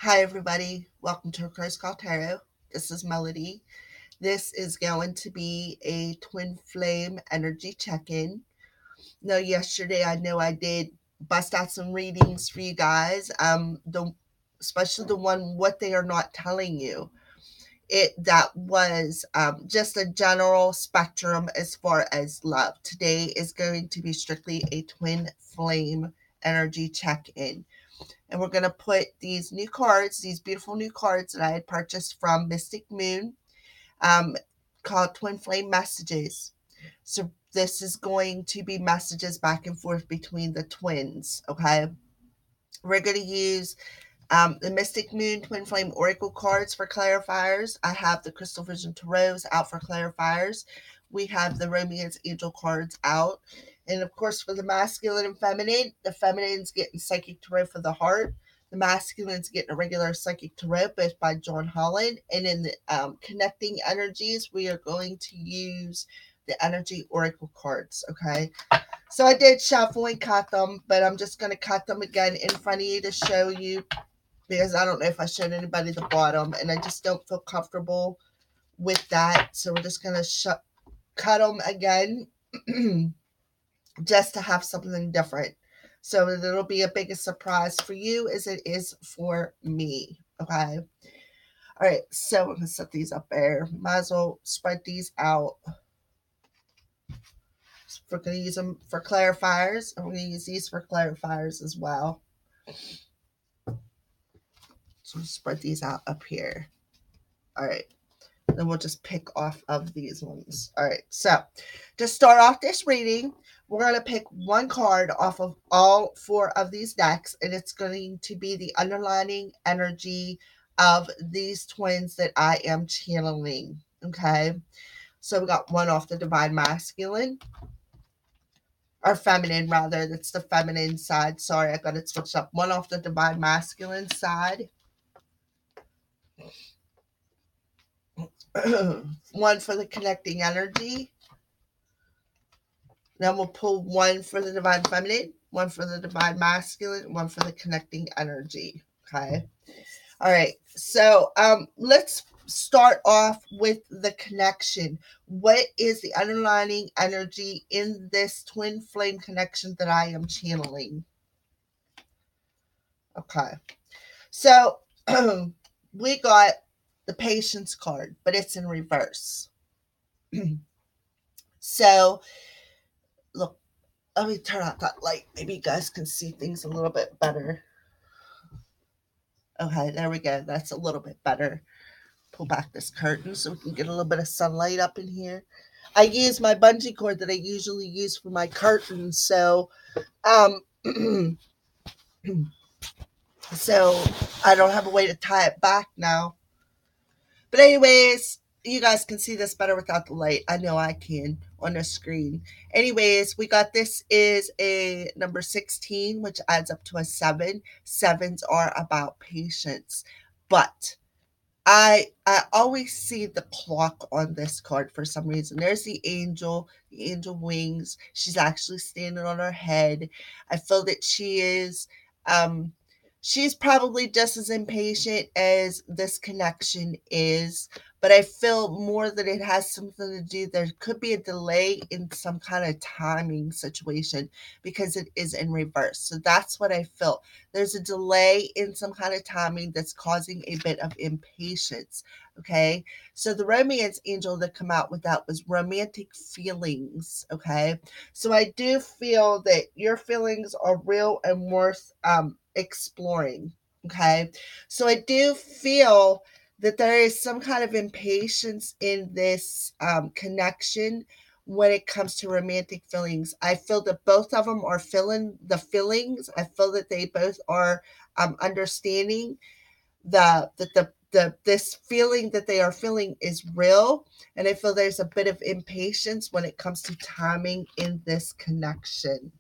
Hi, everybody. Welcome to Curse Call Tarot. This is Melody. This is going to be a twin flame energy check in. Now, yesterday I know I did bust out some readings for you guys. Especially the one what they are not telling you. That was just a general spectrum as far as love. Today is going to be strictly a twin flame energy check in. And we're going to put these new cards, these beautiful new cards that I had purchased from Mystic Moon, um, called Twin Flame Messages. So this is going to be messages back and forth between the twins, okay? We're going to use the Mystic Moon Twin Flame Oracle cards for clarifiers. I have the Crystal Vision Tarots out for clarifiers. We have the Romance Angel cards out. And of course, for the masculine and feminine, the feminine's getting Psychic Tarot for the heart. The masculine's getting a regular Psychic Tarot, both by John Holland. And in the connecting energies, we are going to use the Energy Oracle cards, okay? So I did shuffle and cut them, but I'm just going to cut them again in front of you to show you, because I don't know if I showed anybody the bottom, and I just don't feel comfortable with that. So we're just going to cut them again just to have something different. So it'll be a bigger surprise for you as it is for me. Okay. All right. So I'm going to set these up there. Might as well spread these out. We're going to use them for clarifiers, and we're going to use these for clarifiers as well. So spread these out up here. All right. Then we'll just pick off of these ones. All right. So to start off this reading, we're going to pick one card off of all four of these decks, and it's going to be the underlining energy of these twins that I am channeling. Okay. So we got one off the Divine Masculine, or feminine rather. That's the feminine side. Sorry, I got it switched up. One off the Divine Masculine side. One for the connecting energy. Then we'll pull one for the Divine Feminine, one for the Divine Masculine, one for the connecting energy. Okay. All right. So let's start off with the connection. What is the underlying energy in this twin flame connection that I am channeling? Okay. So we got the Patience card, but it's in reverse. So look, let me turn out that light. Maybe you guys can see things a little bit better. Okay, there we go. That's a little bit better. Pull back this curtain so we can get a little bit of sunlight up in here. I use my bungee cord that I usually use for my curtains, so so I don't have a way to tie it back now. But anyways, you guys can see this better without the light. I know I can on the screen. Anyways, we got this is a number 16, which adds up to a 7. Sevens are about patience. But I always see the clock on this card for some reason. There's the angel wings. She's actually standing on her head. I feel that um she's probably just as impatient as this connection is, but I feel more that it has something to do. There could be a delay in some kind of timing situation because it is in reverse. So that's what I feel. There's a delay in some kind of timing that's causing a bit of impatience. Okay. So the romance angel that come out with that was romantic feelings. Okay. So I do feel that your feelings are real and worth exploring. Okay. So I do feel that there is some kind of impatience in this connection when it comes to romantic feelings. I feel that both of them are feeling the feelings. I feel that they both are understanding the this feeling that they are feeling is real, and I feel there's a bit of impatience when it comes to timing in this connection.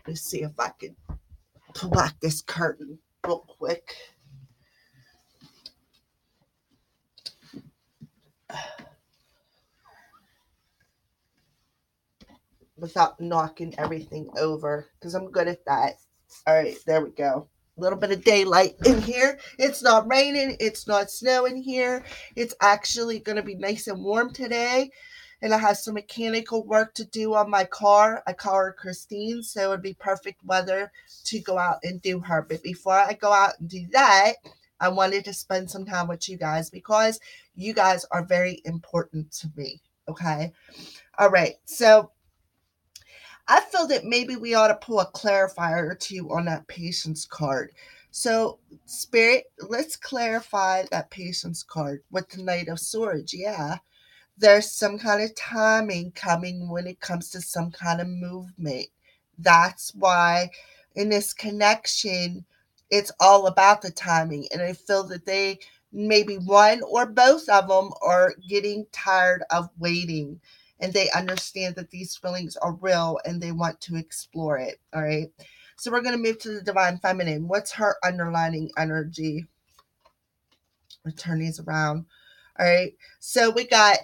Let's see if I can pull back this curtain real quick. Without knocking everything over, because I'm good at that. All right, there we go. A little bit of daylight in here. It's not raining. It's not snowing here. It's actually going to be nice and warm today. And I have some mechanical work to do on my car. I call her Christine, so it would be perfect weather to go out and do her. But before I go out and do that, I wanted to spend some time with you guys because you guys are very important to me. Okay. All right. So I feel that maybe we ought to pull a clarifier or two on that patience card. So, Spirit, let's clarify that patience card with the Knight of Swords. Yeah, there's some kind of timing coming when it comes to some kind of movement. That's why in this connection, it's all about the timing. And I feel that they, maybe one or both of them, are getting tired of waiting. And they understand that these feelings are real and they want to explore it. All right. So we're going to move to the Divine Feminine. What's her underlining energy? Turn these around. All right. So we got,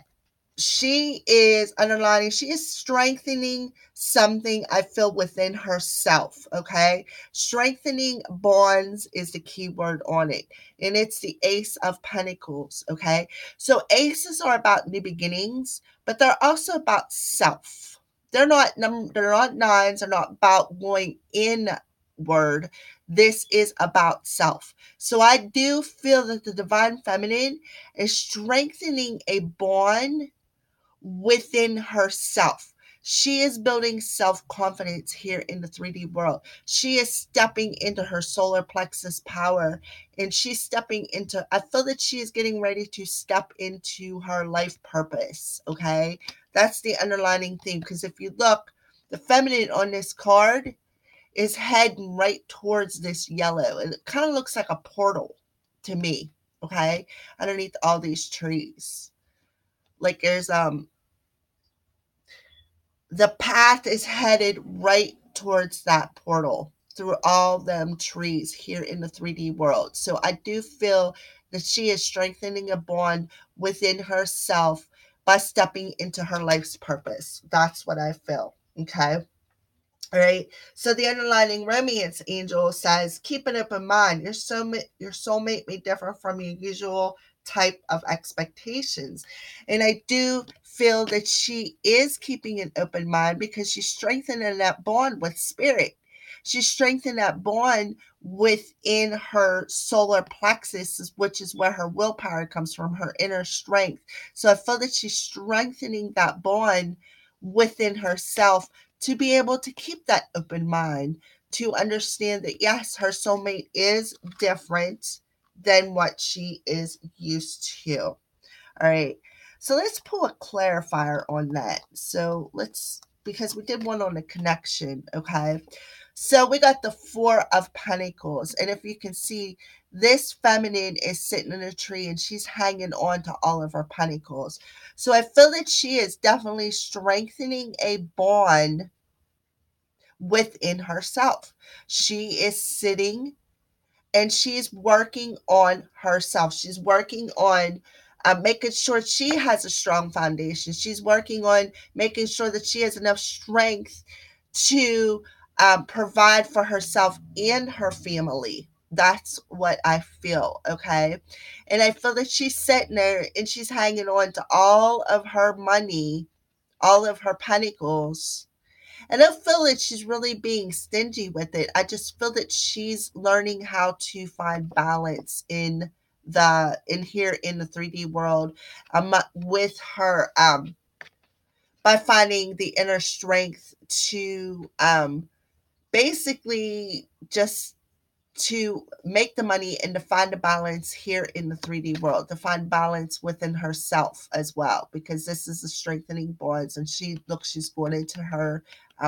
she is underlining, she is strengthening something I feel within herself. Okay. Strengthening bonds is the key word on it. And it's the Ace of Pentacles. Okay. So aces are about new beginnings, but they're also about self. They're not nines, they're not about going inward. This is about self. So I do feel that the Divine Feminine is strengthening a bond within herself. She is building self confidence here in the 3D world. She is stepping into her solar plexus power and she's stepping into, I feel that she is getting ready to step into her life purpose. Okay. That's the underlining theme. Because if you look, the feminine on this card is heading right towards this yellow. And it kind of looks like a portal to me. Okay. Underneath all these trees. Like there's the path is headed right towards that portal through all them trees here in the 3D world. So I do feel that she is strengthening a bond within herself by stepping into her life's purpose. That's what I feel. Okay. All right. So the underlining romance angel says, keep an open mind. Your soulmate may differ from your usual type of expectations. And I do feel that she is keeping an open mind because she's strengthening that bond with spirit. She's strengthening that bond within her solar plexus, which is where her willpower comes from, her inner strength. So I feel that she's strengthening that bond within herself to be able to keep that open mind, to understand that yes, her soulmate is different than what she is used to. All right. So let's pull a clarifier on that. So let's, because we did one on the connection. Okay. So we got the Four of Pentacles. And if you can see, this feminine is sitting in a tree and she's hanging on to all of her pentacles. So I feel that she is definitely strengthening a bond within herself. She is sitting and she's working on herself. She's working on making sure she has a strong foundation. She's working on making sure that she has enough strength to provide for herself and her family. That's what I feel, okay? And I feel that she's sitting there and she's hanging on to all of her money, all of her pentacles. I don't feel that she's really being stingy with it. I just feel that she's learning how to find balance in here in the 3D world with her by finding the inner strength to basically just to make the money and to find a balance here in the 3D world, to find balance within herself as well, because this is the strengthening bonds. And she's going into her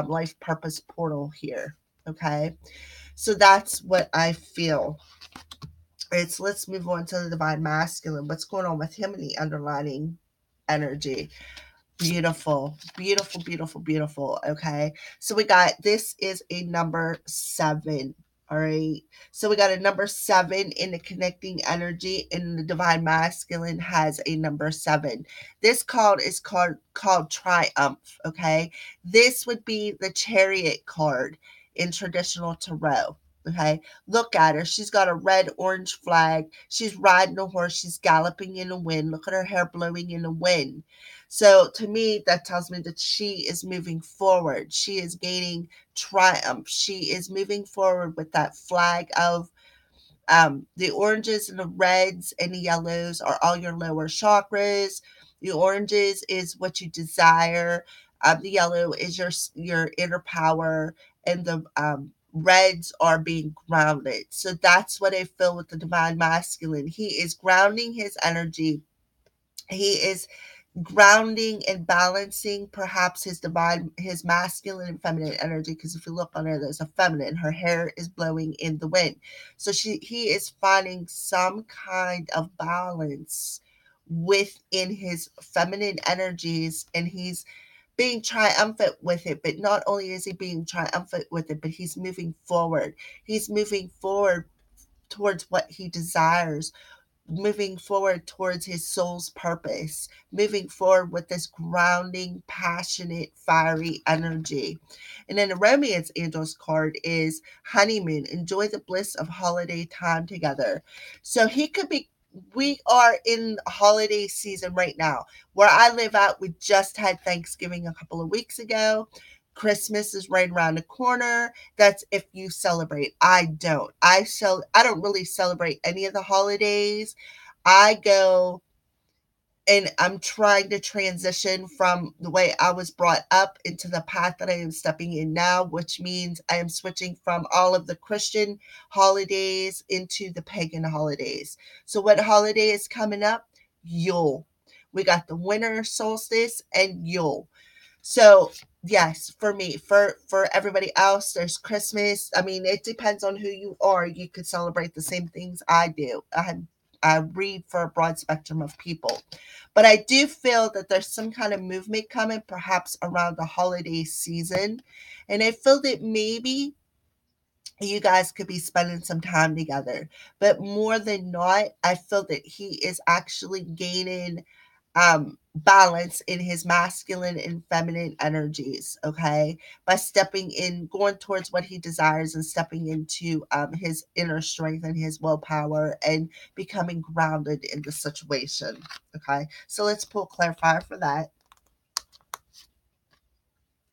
life purpose portal here. Okay. So that's what I feel. All right. So let's move on to the divine masculine. What's going on with him in the underlining energy? Beautiful, beautiful, beautiful, beautiful. Okay. So we got, this is a number 7. All right. So we got a number 7 in the connecting energy, and the divine masculine has a number 7. This card is called Triumph. Okay. This would be the Chariot card in traditional tarot. Okay, look at her. She's got a red orange flag. She's riding a horse. She's galloping in the wind. Look at her hair blowing in the wind. So to me, that tells me that she is moving forward. She is gaining triumph. She is moving forward with that flag of the oranges and the reds and the yellows are all your lower chakras. The oranges is what you desire. The yellow is your inner power, and the reds are being grounded. So that's what I feel with the divine masculine. He is grounding his energy. He is grounding and balancing perhaps his masculine and feminine energy, because if you look on her, there's a feminine. Her hair is blowing in the wind, so he is finding some kind of balance within his feminine energies, and he's being triumphant with it. But not only is he being triumphant with it, but he's moving forward towards what he desires, moving forward towards his soul's purpose, moving forward with this grounding, passionate, fiery energy. And then the romance angels card is honeymoon. Enjoy the bliss of holiday time together. So he could be, we are in holiday season right now. Where I live at, we just had Thanksgiving a couple of weeks ago. Christmas is right around the corner. That's if you celebrate. I don't. I don't really celebrate any of the holidays. I go and I'm trying to transition from the way I was brought up into the path that I am stepping in now, which means I am switching from all of the Christian holidays into the pagan holidays. So, what holiday is coming up? Yule. We got the winter solstice and Yule. So yes, for me, for everybody else, there's Christmas. I mean, it depends on who you are. You could celebrate the same things I do. I read for a broad spectrum of people, but I do feel that there's some kind of movement coming, perhaps around the holiday season, and I feel that maybe you guys could be spending some time together. But more than not, I feel that he is actually gaining balance in his masculine and feminine energies, okay, by stepping in, going towards what he desires and stepping into his inner strength and his willpower and becoming grounded in the situation. Okay, so let's pull clarifier for that.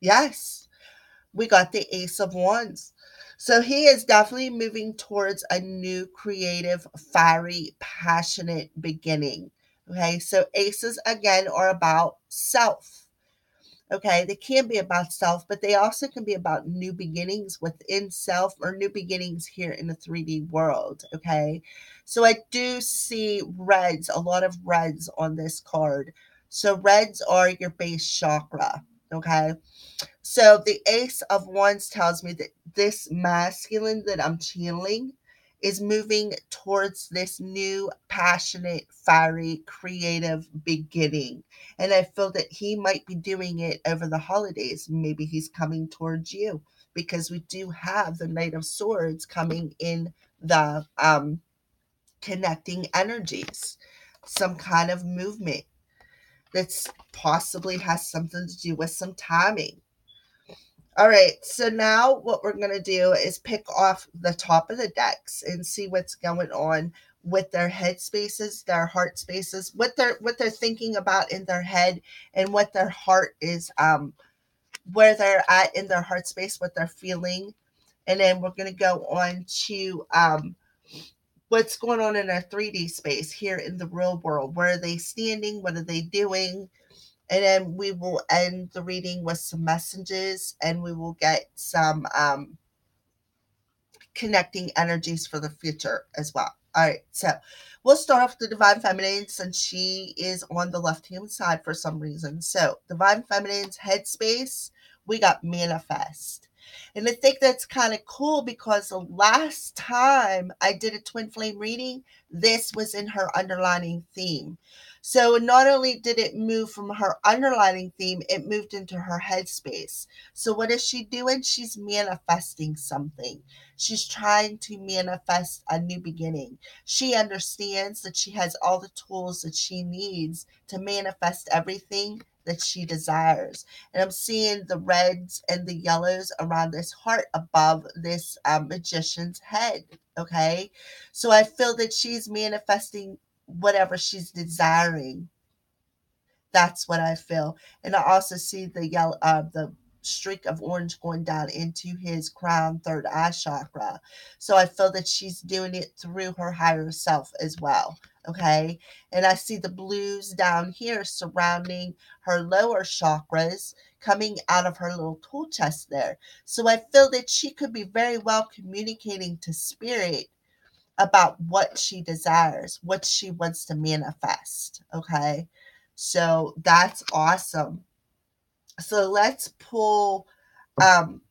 Yes, we got the Ace of Wands. So he is definitely moving towards a new, creative, fiery, passionate beginning. Okay, so aces again are about self. Okay, they can be about self, but they also can be about new beginnings within self or new beginnings here in the 3D world. Okay, so I do see reds, a lot of reds on this card. So reds are your base chakra. Okay, so the Ace of Wands tells me that this masculine that I'm channeling is moving towards this new, passionate, fiery, creative beginning. And I feel that he might be doing it over the holidays. Maybe he's coming towards you because we do have the Knight of Swords coming in the connecting energies, some kind of movement that's possibly has something to do with some timing. All right, so now what we're going to do is pick off the top of the decks and see what's going on with their head spaces, their heart spaces, what they're thinking about in their head, and what their heart is, where they're at in their heart space, what they're feeling. And then we're going to go on to what's going on in their 3D space here in the real world. Where are they standing? What are they doing? And then we will end the reading with some messages, and we will get some connecting energies for the future as well. All right, so we'll start off with the Divine Feminine since she is on the left hand side for some reason. So, Divine Feminine's headspace, we got manifest. And I think that's kind of cool because the last time I did a twin flame reading, this was in her underlining theme. So not only did it move from her underlining theme, it moved into her headspace. So what is she doing? She's manifesting something. She's trying to manifest a new beginning. She understands that she has all the tools that she needs to manifest everything that she desires. And I'm seeing the reds and the yellows around this heart above this magician's head. Okay. So I feel that she's manifesting whatever she's desiring. That's what I feel. And I also see the yellow, the streak of orange going down into his crown, third eye chakra. So I feel that she's doing it through her higher self as well. Okay. And I see the blues down here surrounding her lower chakras coming out of her little tool chest there. So I feel that she could be very well communicating to spirit about what she desires, what she wants to manifest. Okay. So that's awesome. So um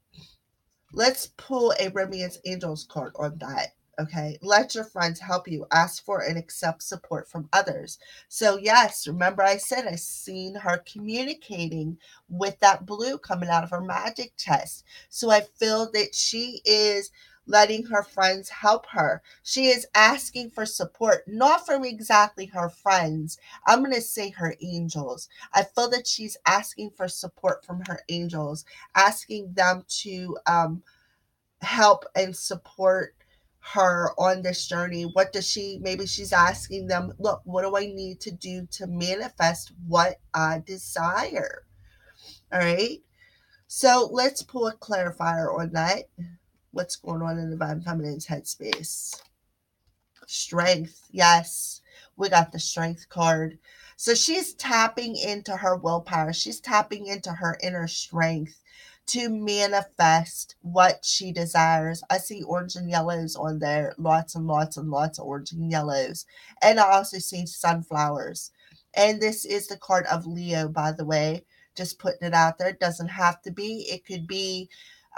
let's pull a romance angels card on that. Okay. Let your friends help you. Ask for and accept support from others. So yes, remember I said I seen her communicating with that blue coming out of her magic chest. So I feel that she is letting her friends help her. She is asking for support, not from exactly her friends. I'm going to say her angels. I feel that she's asking for support from her angels, asking them to help and support her on this journey. What does she, maybe she's asking them, look, what do I need to do to manifest what I desire? All right. So let's pull a clarifier on that. What's going on in Divine Feminine's headspace? Strength. Yes, we got the strength card. So she's tapping into her willpower. She's tapping into her inner strength to manifest what she desires. I see orange and yellows on there. Lots and lots and lots of orange and yellows. And I also see sunflowers. And this is the card of Leo, by the way. Just putting it out there. It doesn't have to be. It could be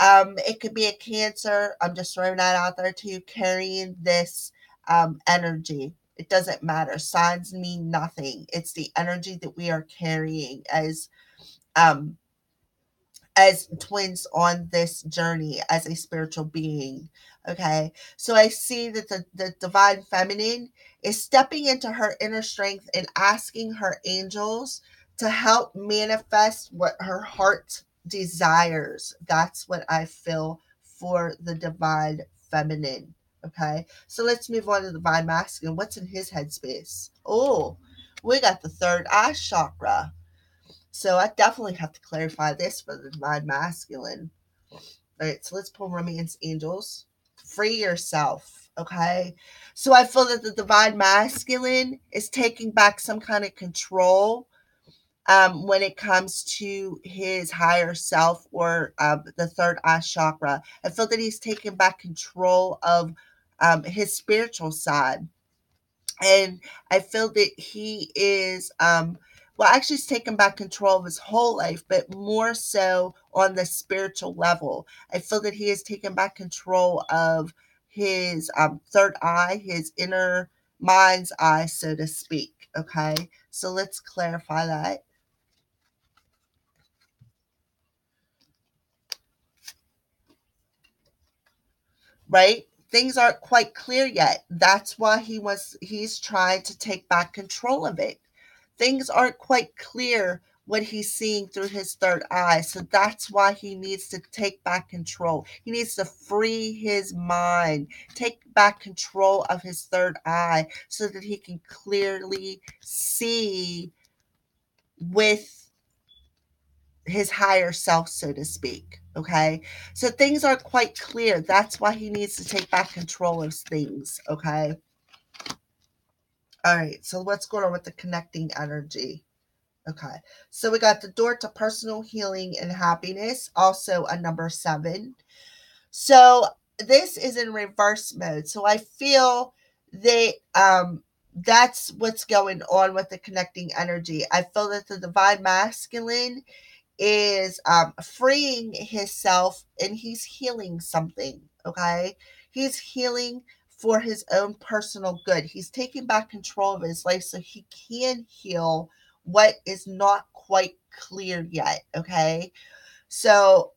a Cancer. I'm just throwing that out there too, carrying this energy. It doesn't matter. Signs mean nothing. It's the energy that we are carrying um, as twins on this journey as a spiritual being. Okay. So I see that the divine feminine is stepping into her inner strength and asking her angels to help manifest what her heart desires. That's what I feel for the divine feminine. Okay. So let's move on to the divine masculine. What's in his headspace? Oh, we got the third eye chakra. So I definitely have to clarify this for the divine masculine. All right, so let's pull romance angels. Free yourself, okay? So I feel that the divine masculine is taking back some kind of control when it comes to his higher self or the third eye chakra. I feel that he's taking back control of his spiritual side, and I feel that he is well, actually he's taken back control of his whole life, but more so on the spiritual level. I feel that he has taken back control of his third eye, his inner mind's eye, so to speak. Okay, so let's clarify that. Right, things aren't quite clear yet. That's why he's trying to take back control of it. Things aren't quite clear what he's seeing through his third eye. So that's why he needs to take back control. He needs to free his mind, take back control of his third eye so that he can clearly see with his higher self, so to speak. Okay. So things aren't quite clear. That's why he needs to take back control of things. Okay. All right. So what's going on with the connecting energy? Okay. So we got the door to personal healing and happiness, also a number 7. So this is in reverse mode. So I feel that that's what's going on with the connecting energy. I feel that the divine masculine is freeing himself and he's healing something. Okay. He's healing for his own personal good. He's taking back control of his life so he can heal what is not quite clear yet. Okay. So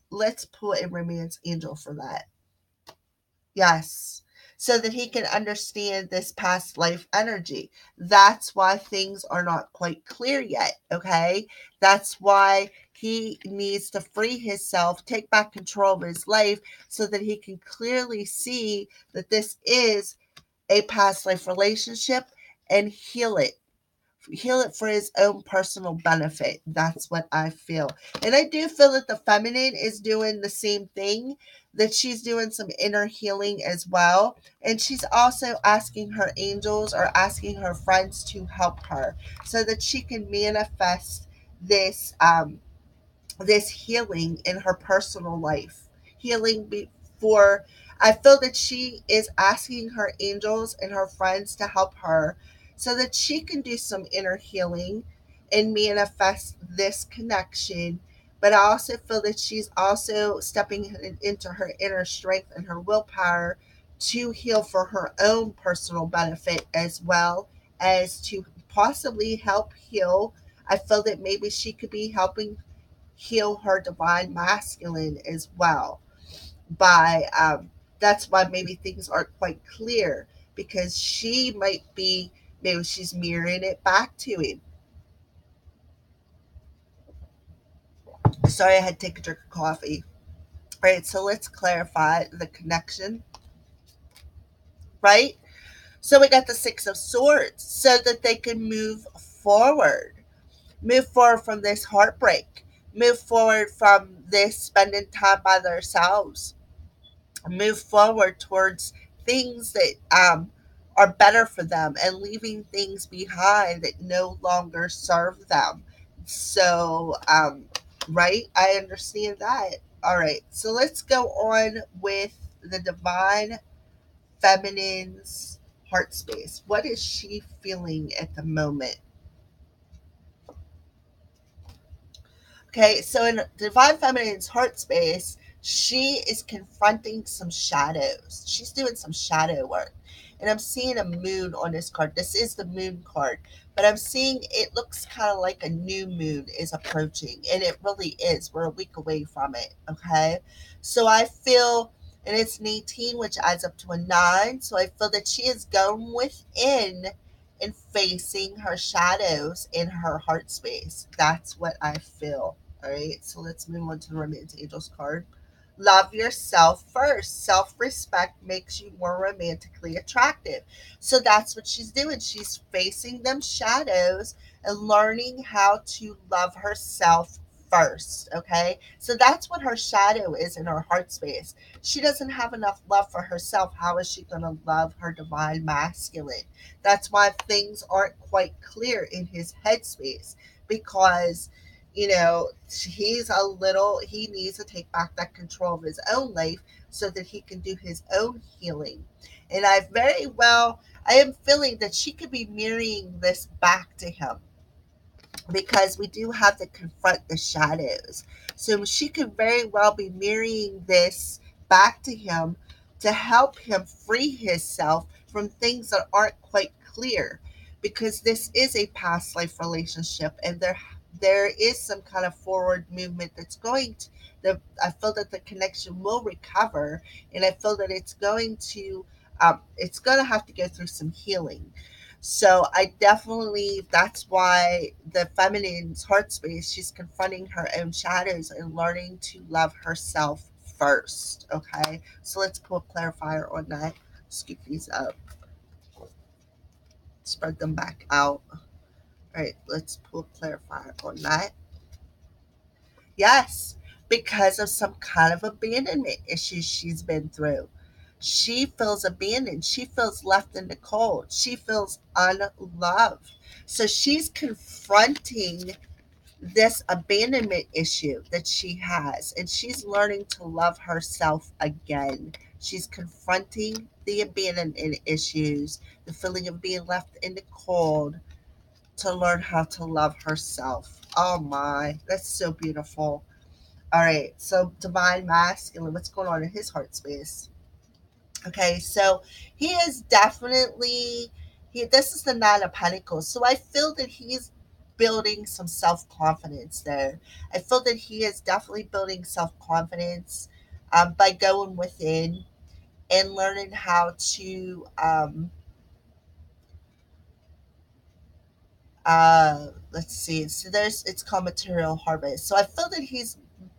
let's pull a romance angel for that. Yes. so that he can understand this past life energy. That's why things are not quite clear yet, okay? That's why he needs to free himself, take back control of his life so that he can clearly see that this is a past life relationship and heal it for his own personal benefit. That's what I feel. And I do feel that the feminine is doing the same thing, that she's doing some inner healing as well. And she's also asking her angels or asking her friends to help her so that she can manifest this this healing in her personal life. Healing before I feel that she is asking her angels and her friends to help her so that she can do some inner healing and manifest this connection. But I also feel that she's also stepping into her inner strength and her willpower to heal for her own personal benefit as well as to possibly help heal. I feel that maybe she could be helping heal her divine masculine as well by that's why maybe things aren't quite clear because she might be maybe she's mirroring it back to him. Sorry, I had to take a drink of coffee. All right, so let's clarify the connection, right? So we got the Six of Swords so that they can move forward from this heartbreak, move forward from this spending time by themselves, move forward towards things that are better for them and leaving things behind that no longer serve them. So, right, I understand that. All right, so let's go on with the divine feminine's heart space. What is she feeling at the moment? Okay, so in Divine Feminine's heart space, she is confronting some shadows. She's doing some shadow work. And I'm seeing a moon on this card. This is the moon card, but I'm seeing it looks kind of like a new moon is approaching, and it really is. We're a week away from it, okay? So I feel, and it's an 18, which adds up to a 9. So I feel that she is going within and facing her shadows in her heart space. That's what I feel. All right, so let's move on to the Romantic Angels card. Love yourself first. Self respect makes you more romantically attractive. So that's what she's doing. She's facing them shadows and learning how to love herself first. Okay, so that's what her shadow is in her heart space. She doesn't have enough love for herself. How is she going to love her divine masculine? That's why things aren't quite clear in his headspace because he needs to take back that control of his own life so that he can do his own healing. And I am feeling that she could be mirroring this back to him because we do have to confront the shadows. So she could very well be mirroring this back to him to help him free himself from things that aren't quite clear because this is a past life relationship and there is some kind of forward movement that's going to I feel that the connection will recover and I feel that it's going to have to go through some healing. So I definitely, that's why the feminine's heart space, she's confronting her own shadows and learning to love herself first. Okay. So let's pull a clarifier on that. Scoop these up, spread them back out. All right. Let's pull a clarifier on that. Yes, because of some kind of abandonment issues she's been through. She feels abandoned. She feels left in the cold. She feels unloved. So she's confronting this abandonment issue that she has, and she's learning to love herself again. She's confronting the abandonment issues, the feeling of being left in the cold to learn how to love herself. Oh my, that's so beautiful. All right, so divine masculine, what's going on in his heart space? Okay, so he is definitely this is the Nine of Pentacles. So I feel that he's building some self-confidence there. I feel that he is definitely building self-confidence by going within and learning how to let's see, so there's, it's called material harvest. So I feel that he's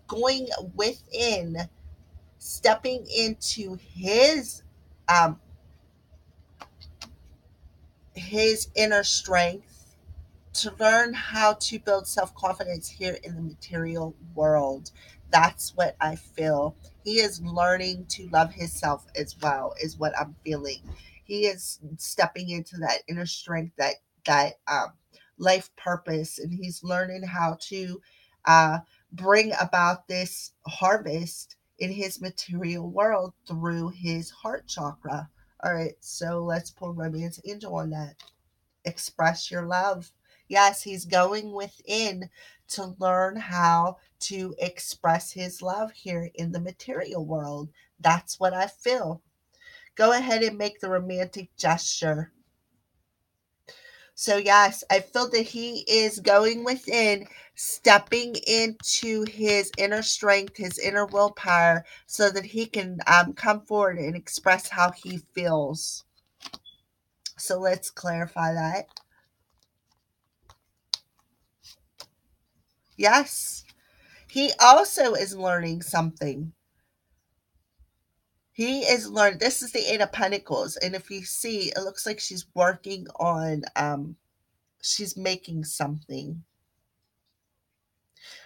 going within, stepping into um his inner strength to learn how to build self confidence here in the material world. That's what I feel. He is learning to love himself as well, is what I'm feeling. He is stepping into that inner strength, that life purpose, and he's learning how to uh, bring about this harvest in his material world through his heart chakra. All right, so let's pull Romance Angel on that. Express your love. Yes, he's going within to learn how to express his love here in the material world. That's what I feel. Go ahead and make the romantic gesture. So, yes, I feel that he is going within, stepping into his inner strength, his inner willpower, so that he can come forward and express how he feels. So, let's clarify that. Yes, he also is learning something. He is learning. This is the Eight of Pentacles, and if you see, it looks like she's working on. She's making something.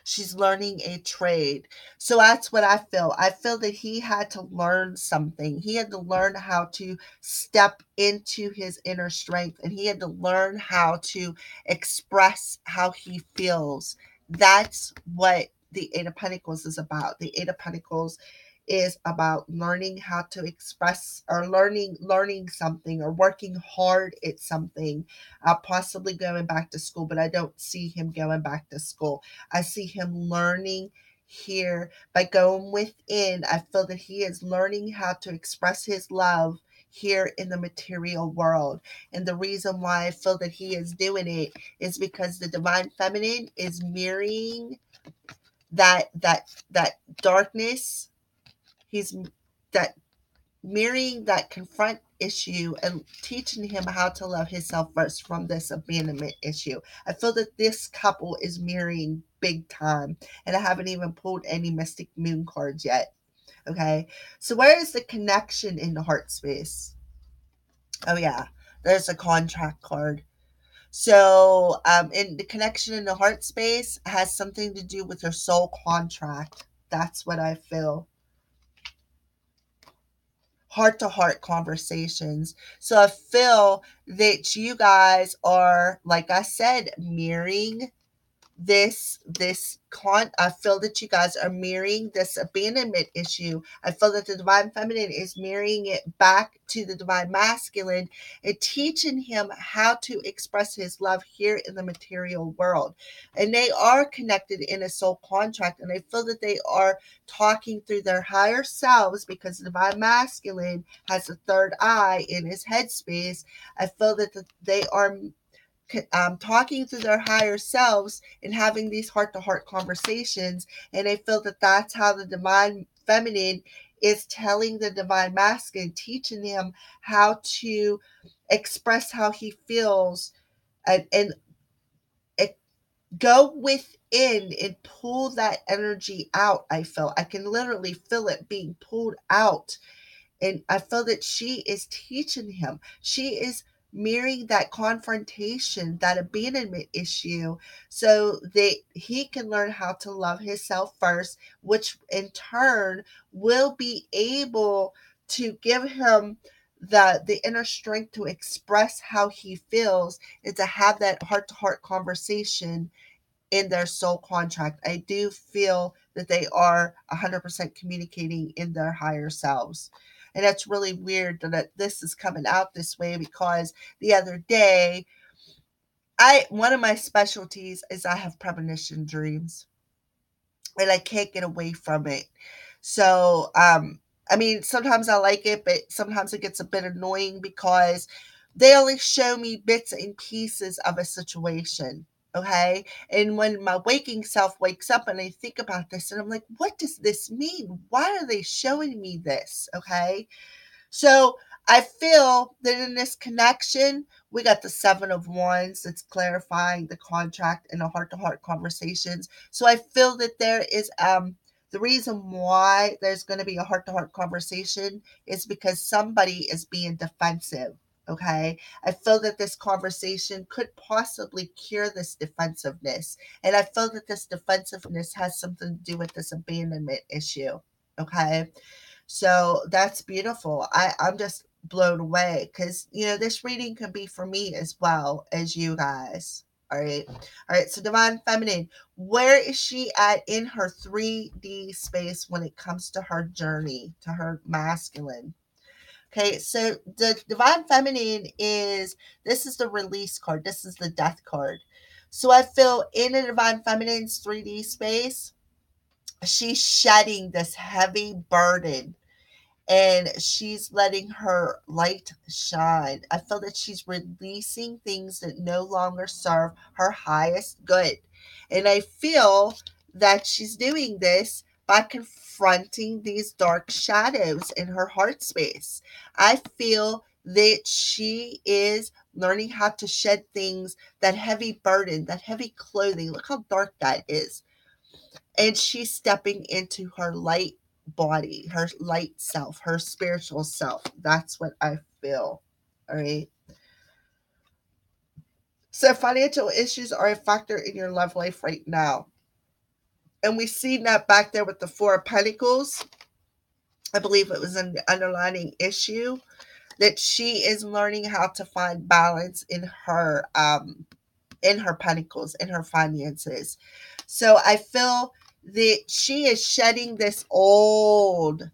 She's learning a trade. So that's what I feel. I feel that he had to learn something. He had to learn how to step into his inner strength, and he had to learn how to express how he feels. That's what the Eight of Pentacles is about. The Eight of Pentacles is about learning how to express, or learning something, or working hard at something, possibly going back to school, but I don't see him going back to school. I see him learning here by going within. I feel that he is learning how to express his love here in the material world. And the reason why I feel that he is doing it is because the divine feminine is mirroring that darkness. He's that mirroring that confront issue and teaching him how to love himself first from this abandonment issue. I feel that this couple is mirroring big time, and I haven't even pulled any Mystic Moon cards yet. Okay, so where is the connection in the heart space? Oh yeah, there's a contract card. So, in the connection in the heart space has something to do with your soul contract. That's what I feel. Heart to heart conversations. So I feel that you guys are, like I said, mirroring this con I feel that you guys are mirroring this abandonment issue. I feel that the divine feminine is mirroring it back to the divine masculine and teaching him how to express his love here in the material world. And they are connected in a soul contract, and I feel that they are talking through their higher selves, because the divine masculine has a third eye in his headspace. I feel that they are talking to their higher selves and having these heart to heart conversations. And I feel that that's how the divine feminine is telling the divine masculine, teaching him how to express how he feels, and it, go within and pull that energy out. I feel, I can literally feel it being pulled out, and I feel that she is teaching him. She is mirroring that confrontation, that abandonment issue, so that he can learn how to love himself first, which in turn will be able to give him the inner strength to express how he feels, and to have that heart to heart conversation in their soul contract. I do feel that they are 100% communicating in their higher selves. And that's really weird that this is coming out this way, because the other day, one of my specialties is I have premonition dreams, and I can't get away from it. So, I mean, sometimes I like it, but sometimes it gets a bit annoying because they only show me bits and pieces of a situation. Okay. And when my waking self wakes up and I think about this, and I'm like, what does this mean? Why are they showing me this? Okay. So I feel that in this connection, we got the Seven of Wands that's clarifying the contract and the heart to heart conversations. So I feel that there is the reason why there's going to be a heart to heart conversation is because somebody is being defensive. Okay. I feel that this conversation could possibly cure this defensiveness. And I feel that this defensiveness has something to do with this abandonment issue. Okay. So that's beautiful. I'm just blown away because, this reading can be for me as well as you guys. All right. All right. So, Divine Feminine, where is she at in her 3D space when it comes to her journey, to her masculine? Okay. So, the Divine Feminine this is the release card, this is the death card. So, I feel in the Divine Feminine's 3D space, she's shedding this heavy burden and she's letting her light shine. I feel that she's releasing things that no longer serve her highest good. And I feel that she's doing this by confronting these dark shadows in her heart space. I feel that she is learning how to shed things, that heavy burden, that heavy clothing. Look how dark that is, and she's stepping into her light body, her light self, her spiritual self. That's what I feel. All right. So financial issues are a factor in your love life right now. And we see that back there with the Four of Pentacles. I believe it was an underlining issue that she is learning how to find balance in her pentacles, in her finances. So I feel that she is shedding this old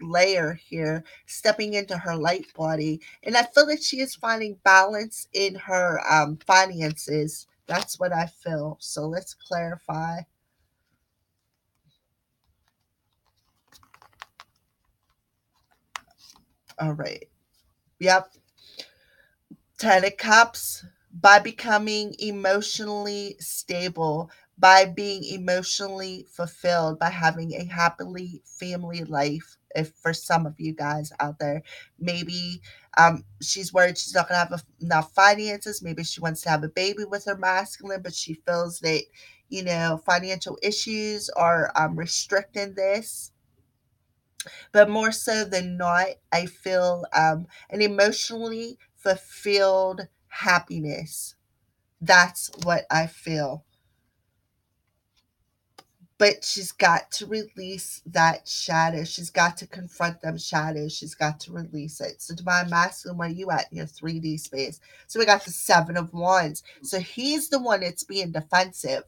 layer here, stepping into her light body. And I feel that she is finding balance in her finances. That's what I feel. So let's clarify. All right. Yep. Ten of Cups, by becoming emotionally stable, by being emotionally fulfilled, by having a happily family life. If for some of you guys out there, maybe she's worried she's not going to have enough finances. Maybe she wants to have a baby with her masculine, but she feels that, financial issues are restricting this. But more so than not, I feel an emotionally fulfilled happiness. That's what I feel. But she's got to release that shadow. She's got to confront them shadows. She's got to release it. So, Divine Masculine, where are you at in your 3D space? So, we got the Seven of Wands. So, he's the one that's being defensive.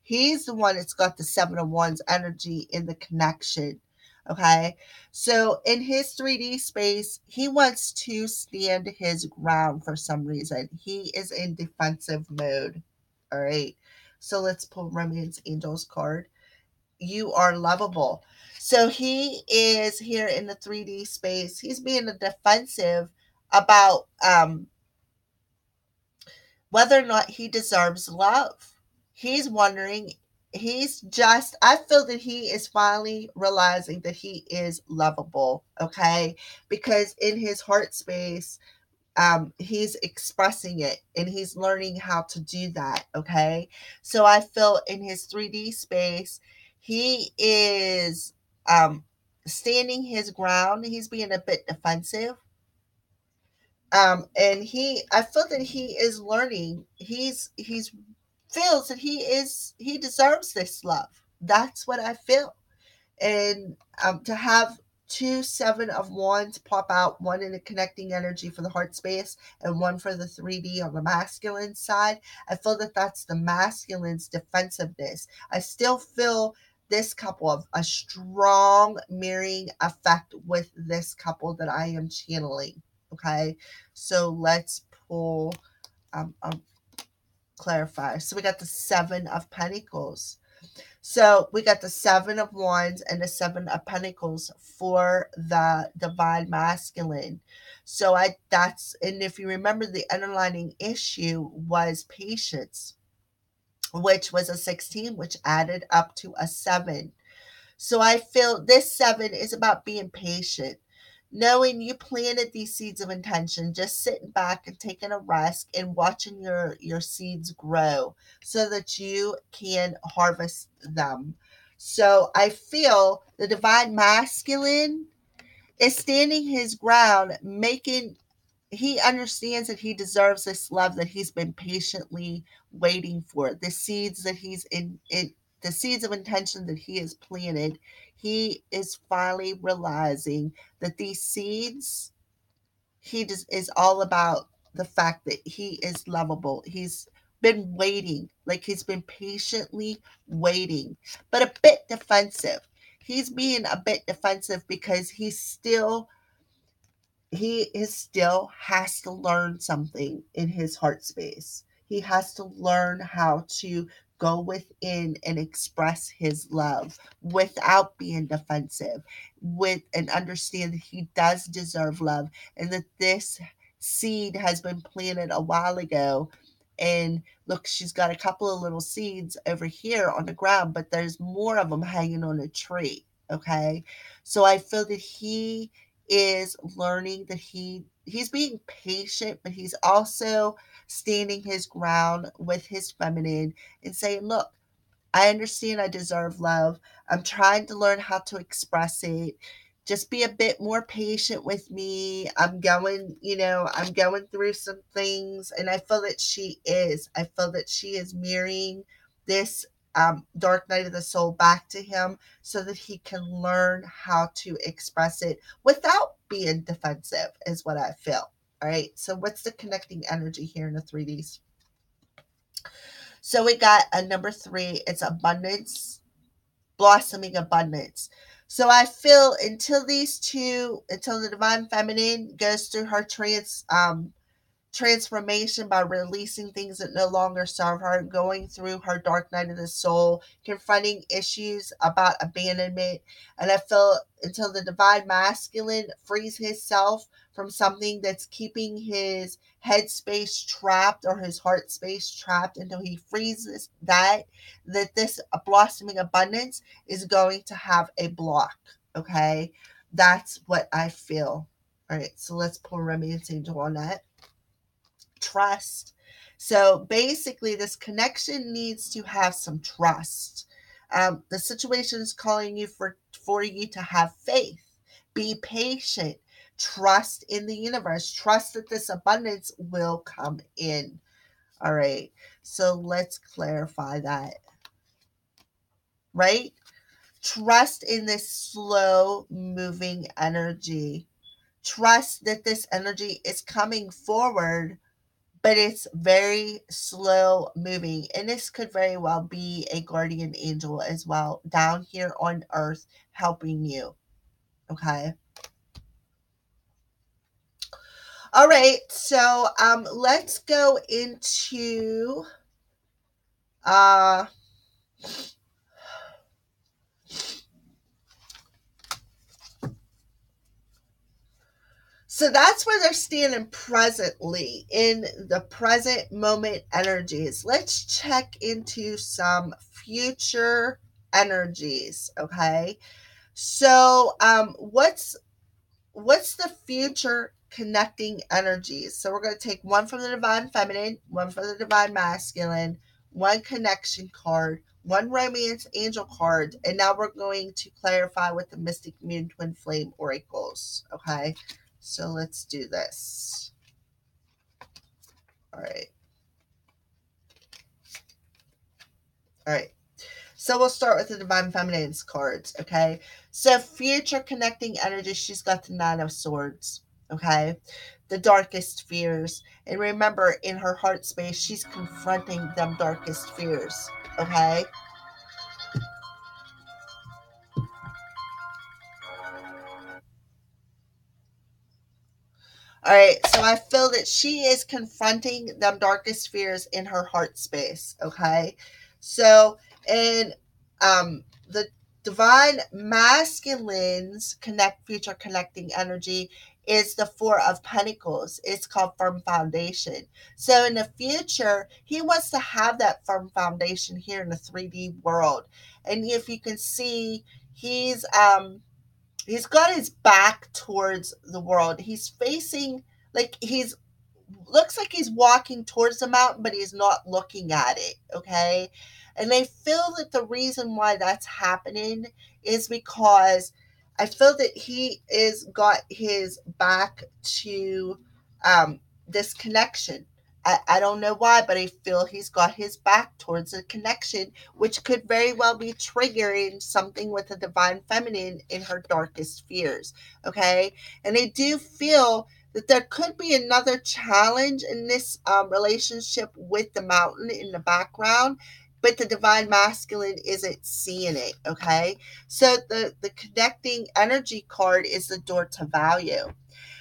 He's the one that's got the Seven of Wands energy in the connection. Okay. So, in his 3D space, he wants to stand his ground for some reason. He is in defensive mode. All right. So, let's pull Romance Angels card. You are lovable. So he is here in the 3D space. He's being a defensive about whether or not he deserves love. He's wondering, I feel that he is finally realizing that he is lovable, okay? Because in his heart space, he's expressing it and he's learning how to do that. Okay. So I feel in his 3D space, he is standing his ground. He's being a bit defensive. And I feel that he is learning. He's feels that he deserves this love. That's what I feel. And to have two Seven of Wands pop out, one in the connecting energy for the heart space and one for the 3D on the masculine side, I feel that that's the masculine's defensiveness. I still feel this couple of a strong mirroring effect with this couple that I am channeling. Okay, so let's pull clarify. So we got the Seven of Pentacles. So we got the Seven of Wands and the Seven of Pentacles for the Divine Masculine. So and if you remember, the underlining issue was patience, which was a 16, which added up to a 7. So I feel this 7 is about being patient. knowing you planted these seeds of intention, just sitting back and taking a rest and watching your seeds grow so that you can harvest them. So I feel the divine masculine is standing his ground, making he understands that he deserves this love that he's been patiently waiting for. The seeds that he's in the seeds of intention that he has planted, he is finally realizing that these seeds, he just is all about the fact that he is lovable. He's been waiting, like he's been patiently waiting, but a bit defensive. He's being a bit defensive because he is still has to learn something in his heart space. He has to learn how to go within and express his love without being defensive, with and understand that he does deserve love and that this seed has been planted a while ago. And look, she's got a couple of little seeds over here on the ground, but there's more of them hanging on a tree. Okay. So I feel that he is learning that he's being patient, but he's also standing his ground with his feminine and saying, look, I understand I deserve love. I'm trying to learn how to express it. Just be a bit more patient with me. I'm going through some things, and I feel that she is. I feel that she is mirroring this dark night of the soul back to him so that he can learn how to express it without being defensive, is what I feel. All right. So, what's the connecting energy here in the 3Ds? So we got a number 3. It's abundance, blossoming abundance. So I feel until the divine feminine goes through her transformation by releasing things that no longer serve her, going through her dark night of the soul, confronting issues about abandonment. And I feel until the divine masculine frees himself from something that's keeping his head space trapped or his heart space trapped, until he frees that this blossoming abundance is going to have a block. Okay. That's what I feel. All right. So let's pull romance angel on that. Trust. So basically, this connection needs to have some trust. The situation is calling you for you to have faith. Be patient. Trust in the universe. Trust that this abundance will come in. All right. So let's clarify that. Right? Trust in this slow moving energy. Trust that this energy is coming forward, but it's very slow moving. And this could very well be a guardian angel as well down here on earth helping you. Okay. All right. So let's go into uh so that's where they're standing presently in the present moment energies. Let's check into some future energies. Okay. So what's the future connecting energies? So we're going to take one from the divine feminine, one from the divine masculine, one connection card, one romance angel card, and now we're going to clarify with the mystic moon twin flame oracles. Okay, so let's do this. All right. All right. So we'll start with the divine feminine's cards. Okay, so future connecting energy, she's got the 9 of swords. Okay, the darkest fears, and remember, in her heart space she's confronting them darkest fears. Okay. All right, so I feel that she is confronting them darkest fears in her heart space. Okay, so and the divine masculines connect future connecting energy is the 4 of Pentacles. It's called firm foundation. So in the future, he wants to have that firm foundation here in the 3D world, and if you can see, he's He's got his back towards the world. He's facing, like, he's looks like he's walking towards the mountain, but he's not looking at it. Okay. And I feel that the reason why that's happening is because I feel that he is got his back to this connection. I don't know why, but I feel he's got his back towards a connection, which could very well be triggering something with the divine feminine in her darkest fears. Okay. And I do feel that there could be another challenge in this relationship with the mountain in the background, but the divine masculine isn't seeing it. Okay. So the connecting energy card is the door to value.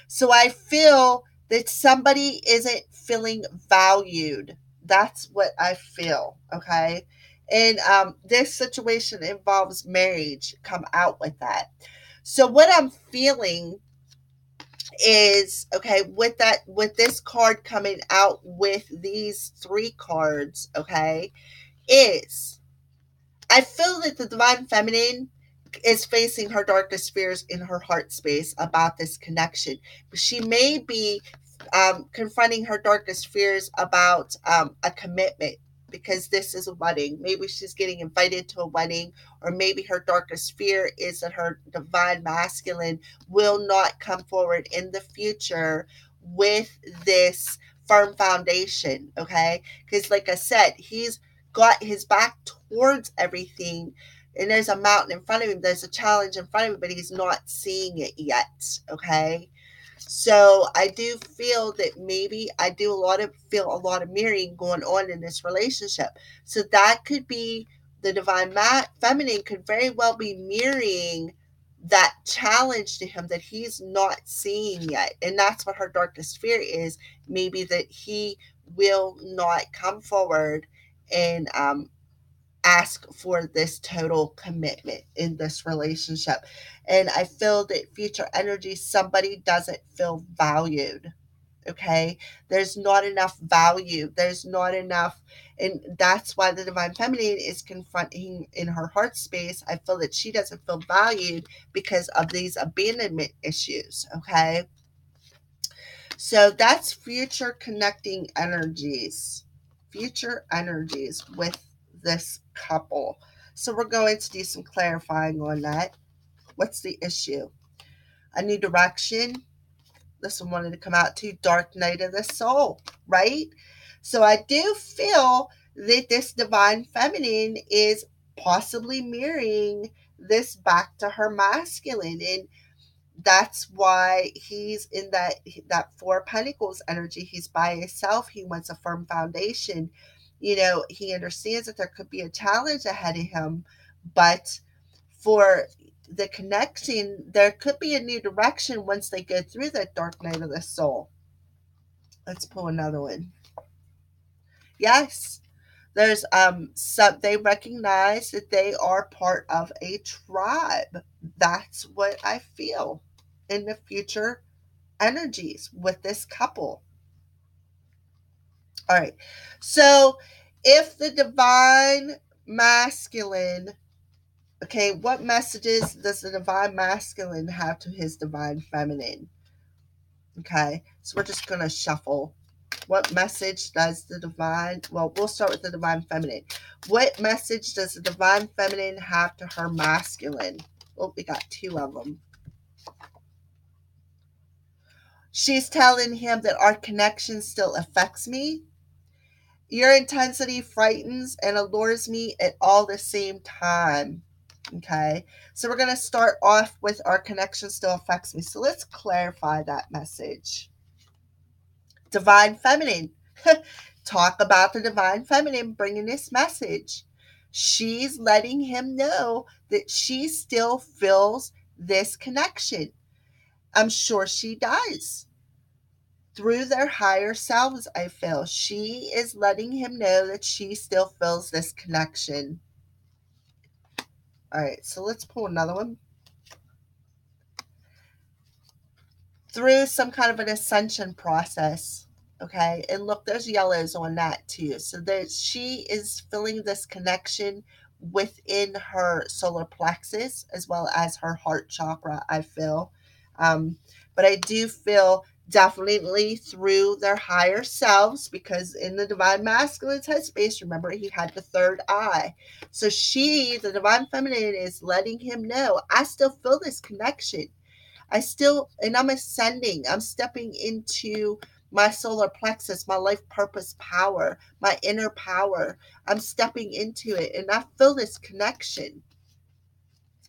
So I feel that somebody isn't feeling valued. That's what I feel. Okay. And this situation involves marriage. Come out with that. So what I'm feeling is, okay, with this card coming out with these three cards, okay, is I feel that the divine feminine is facing her darkest fears in her heart space about this connection. But she may be confronting her darkest fears about a commitment, because this is a wedding. Maybe she's getting invited to a wedding, or maybe her darkest fear is that her divine masculine will not come forward in the future with this firm foundation. Okay. Because, like I said, he's got his back towards everything, and there's a mountain in front of him, there's a challenge in front of him, but he's not seeing it yet. Okay. So I do feel that maybe I do feel a lot of mirroring going on in this relationship. So that could be the divine feminine could very well be mirroring that challenge to him that he's not seeing yet. And that's what her darkest fear is. Maybe that he will not come forward and ask for this total commitment in this relationship. And I feel that future energy, somebody doesn't feel valued. Okay. There's not enough value. There's not enough. And that's why the divine feminine is confronting in her heart space. I feel that she doesn't feel valued because of these abandonment issues. Okay. So that's future connecting energies. Future energies with this couple. So we're going to do some clarifying on that. What's the issue? A new direction. This one wanted to come out to dark night of the soul, right? So I do feel that this divine feminine is possibly mirroring this back to her masculine, and that's why he's in that four of pentacles energy. He's by himself. He wants a firm foundation. He understands that there could be a challenge ahead of him, but for the connection, there could be a new direction once they go through that dark night of the soul. Let's pull another one. Yes, there's some, they recognize that they are part of a tribe. That's what I feel in the future energies with this couple. All right. So if the divine masculine, okay, what messages does the divine masculine have to his divine feminine? Okay. So we're just going to shuffle. What message does the divine, well, we'll start with the divine feminine. What message does the divine feminine have to her masculine? Oh, we got two of them. She's telling him that our connection still affects me. Your intensity frightens and allures me at all the same time. Okay, so we're going to start off with our connection still affects me. So let's clarify that message. Divine feminine. Talk about the divine feminine bringing this message. She's letting him know that she still feels this connection. I'm sure she does. Through their higher selves, I feel. She is letting him know that she still feels this connection. All right, so let's pull another one. Through some kind of an ascension process. Okay, and look, there's yellows on that too. So that she is feeling this connection within her solar plexus as well as her heart chakra, I feel. Um, but I do feel definitely through their higher selves, because in the divine masculine's headspace, remember, he had the third eye. So she, the divine feminine, is letting him know, I still feel this connection. I still, and I'm ascending, I'm stepping into my solar plexus, my life purpose power, my inner power. I'm stepping into it and I feel this connection.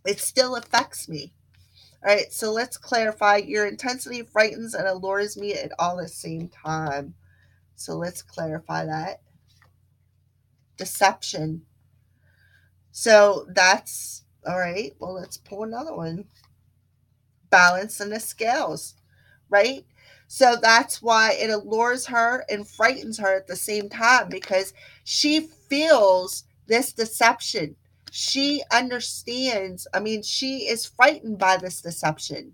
It still affects me. All right, so let's clarify. Your intensity frightens and allures me at all the same time. So let's clarify that. Deception. So that's all right. Well, let's pull another one. Balance in the scales, right? So that's why it allures her and frightens her at the same time, because she feels this deception. She understands, I mean, she is frightened by this deception,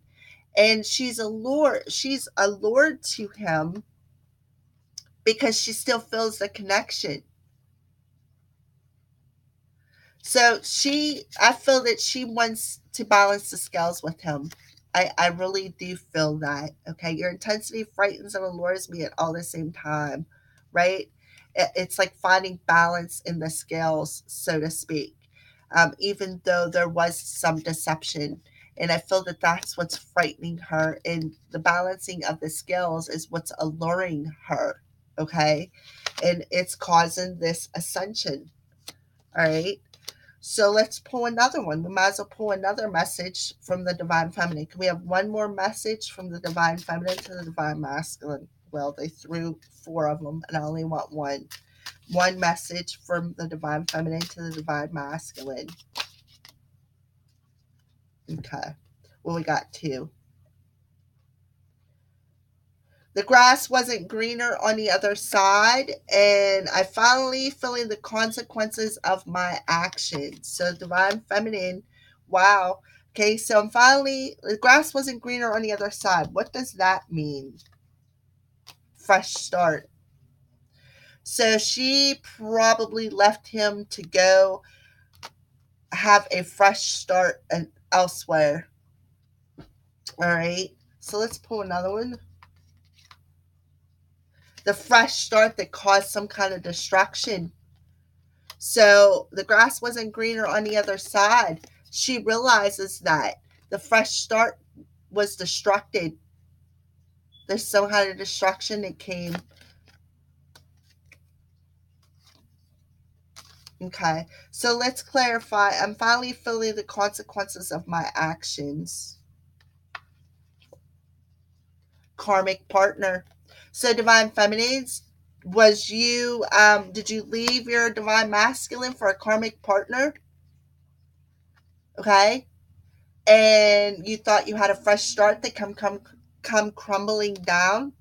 and she's allured to him because she still feels the connection. So I feel that she wants to balance the scales with him. I really do feel that. Okay. Your intensity frightens and allures me at all the same time, right? It's like finding balance in the scales, so to speak. Even though there was some deception. And I feel that that's what's frightening her. And the balancing of the scales is what's alluring her. Okay. And it's causing this ascension. All right. So let's pull another one. We might as well pull another message from the divine feminine. Can we have one more message from the divine feminine to the divine masculine? Well, they threw four of them, and I only want one. One message from the divine feminine to the divine masculine. Okay. Well, we got two. The grass wasn't greener on the other side, and I finally feeling the consequences of my actions. So divine feminine, wow. Okay, so I'm finally, the grass wasn't greener on the other side. What does that mean? Fresh start. So she probably left him to go have a fresh start elsewhere. All right, so let's pull another one. The fresh start that caused some kind of destruction. So the grass wasn't greener on the other side. She realizes that the fresh start was destructed. There's some kind of destruction that came. Okay. So let's clarify. I'm finally feeling the consequences of my actions. Karmic partner. So divine feminines, did you leave your divine masculine for a karmic partner? Okay. And you thought you had a fresh start that come crumbling down.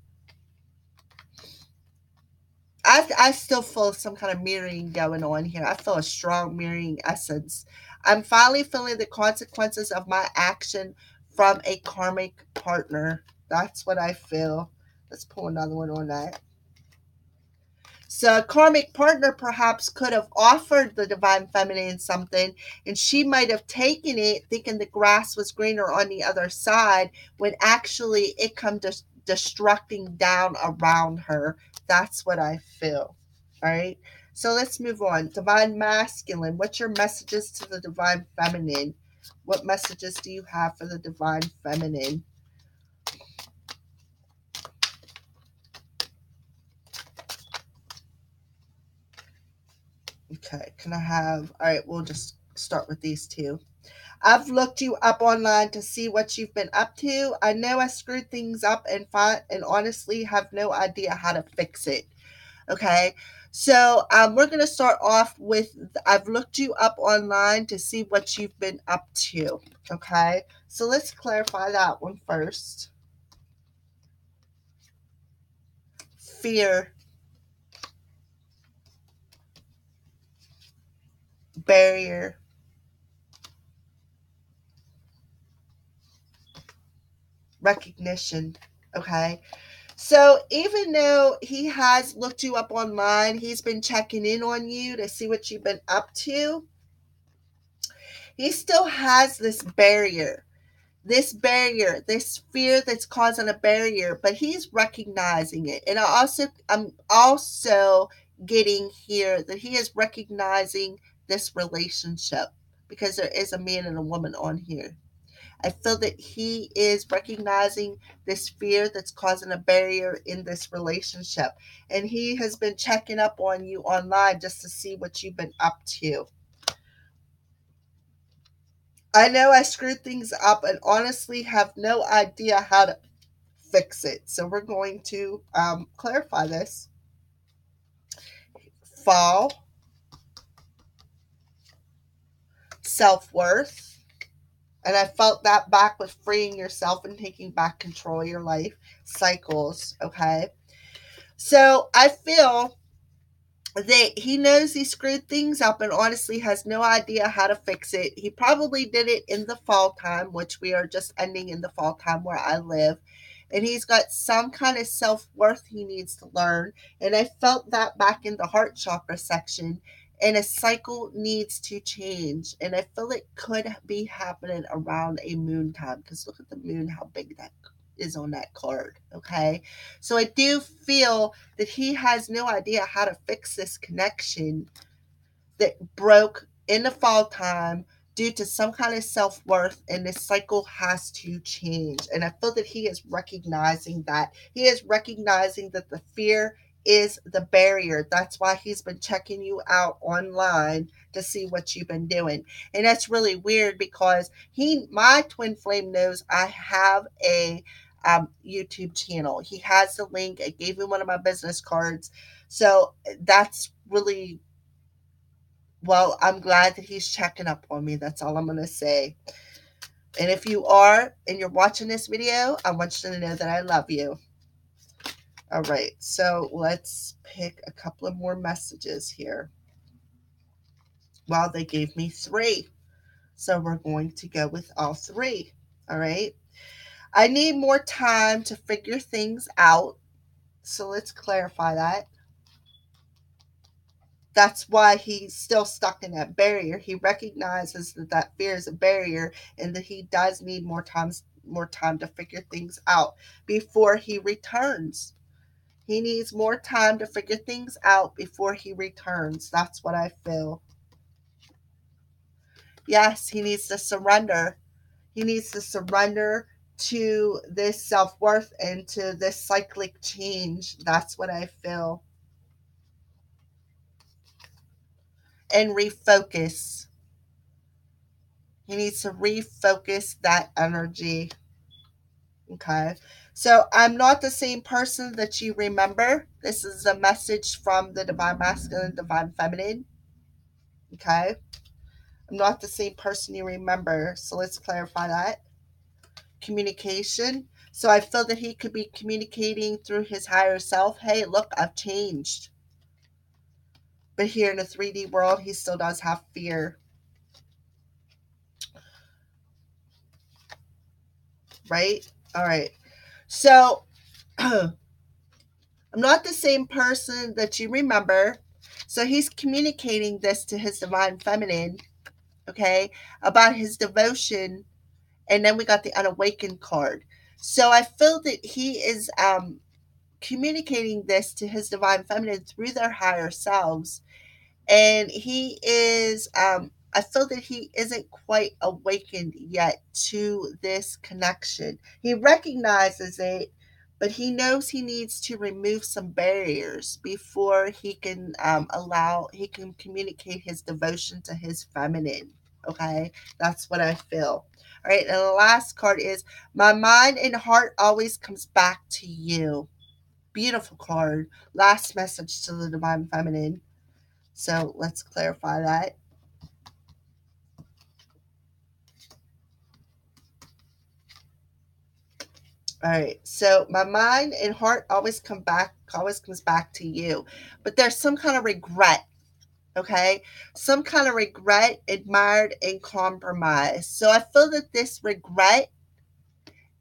I still feel some kind of mirroring going on here. I feel a strong mirroring essence. I'm finally feeling the consequences of my action from a karmic partner. That's what I feel. Let's pull another one on that. So a karmic partner perhaps could have offered the divine feminine something, and she might have taken it thinking the grass was greener on the other side, when actually it come destructing down around her. That's what I feel. All right. So let's move on. Divine masculine. What's your messages to the divine feminine? What messages do you have for the divine feminine? Okay. Can I have, all right, we'll just start with these two. I've looked you up online to see what you've been up to. I know I screwed things up and honestly have no idea how to fix it. Okay. So we're going to start off with I've looked you up online to see what you've been up to. Okay. So let's clarify that one first. Fear, barrier, recognition. Okay. So even though he has looked you up online, he's been checking in on you to see what you've been up to. He still has this fear that's causing a barrier, but he's recognizing it. And I'm also getting here that he is recognizing this relationship, because there is a man and a woman on here. I feel that he is recognizing this fear that's causing a barrier in this relationship. And he has been checking up on you online just to see what you've been up to. I know I screwed things up and honestly have no idea how to fix it. So we're going to clarify this. Fall, self worth. And I felt that back with freeing yourself and taking back control of your life cycles. Okay. So I feel that he knows he screwed things up and honestly has no idea how to fix it. He probably did it in the fall time, which we are just ending in the fall time where I live. And he's got some kind of self worth he needs to learn. And I felt that back in the heart chakra section. And a cycle needs to change. And I feel it could be happening around a moon time, because look at the moon, how big that is on that card. Okay. So I do feel that he has no idea how to fix this connection that broke in the fall time due to some kind of self-worth, and this cycle has to change. And I feel that he is recognizing that. He is recognizing that the fear is the barrier. That's why he's been checking you out online to see what you've been doing. And that's really weird, because my twin flame knows I have a YouTube channel. He has the link. I gave him one of my business cards. So that's really, well, I'm glad that he's checking up on me. That's all I'm going to say. And if you are and you're watching this video, I want you to know that I love you. All right, so let's pick a couple of more messages here. Well, they gave me 3. So we're going to go with all 3. All right. I need more time to figure things out. So let's clarify that. That's why he's still stuck in that barrier. He recognizes that that fear is a barrier, and that he does need more time to figure things out before he returns. He needs more time to figure things out before he returns. That's what I feel. Yes, he needs to surrender. He needs to surrender to this self-worth and to this cyclic change. That's what I feel. And refocus. He needs to refocus that energy. Okay. So I'm not the same person that you remember. This is a message from the divine masculine, divine feminine. Okay. I'm not the same person you remember. So let's clarify that. Communication. So I feel that he could be communicating through his higher self. Hey, look, I've changed. But here in the 3D world, he still does have fear. Right? All right. So I'm not the same person that you remember. So he's communicating this to his divine feminine, okay, about his devotion. And then we got the unawakened card. So I feel that he is communicating this to his divine feminine through their higher selves. And he is, I feel that he isn't quite awakened yet to this connection. He recognizes it, but he knows he needs to remove some barriers before he can he can communicate his devotion to his feminine. Okay, that's what I feel. All right, and the last card is my mind and heart always comes back to you. Beautiful card. Last message to the divine feminine. So let's clarify that. All right. So my mind and heart always comes back to you. But there's some kind of regret, okay? Some kind of regret, admired, and compromised. So I feel that this regret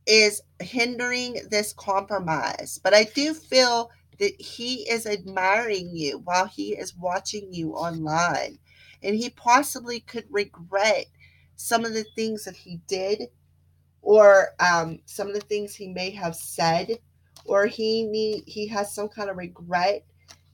is hindering this compromise. But I do feel that he is admiring you while he is watching you online. And he possibly could regret some of the things that he did, or some of the things he may have said, or he has some kind of regret,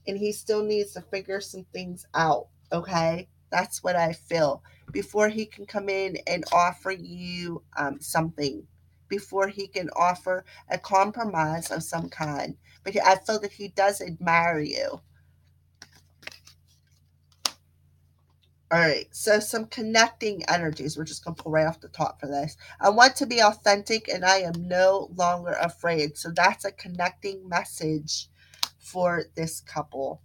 and he still needs to figure some things out. Okay, that's what I feel, before he can come in and offer you something, before he can offer a compromise of some kind. But I feel that he does admire you. All right, so some connecting energies. We're just going to pull right off the top for this. I want to be authentic and I am no longer afraid. So that's a connecting message for this couple.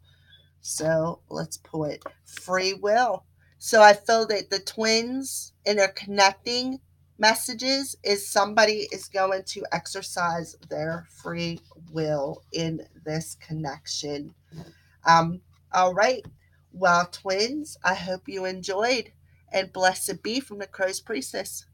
So let's pull it. Free will. So I feel that the twins in their connecting messages is somebody is going to exercise their free will in this connection. All right. Well, twins, I hope you enjoyed. And blessed be from the Crow's Priestess.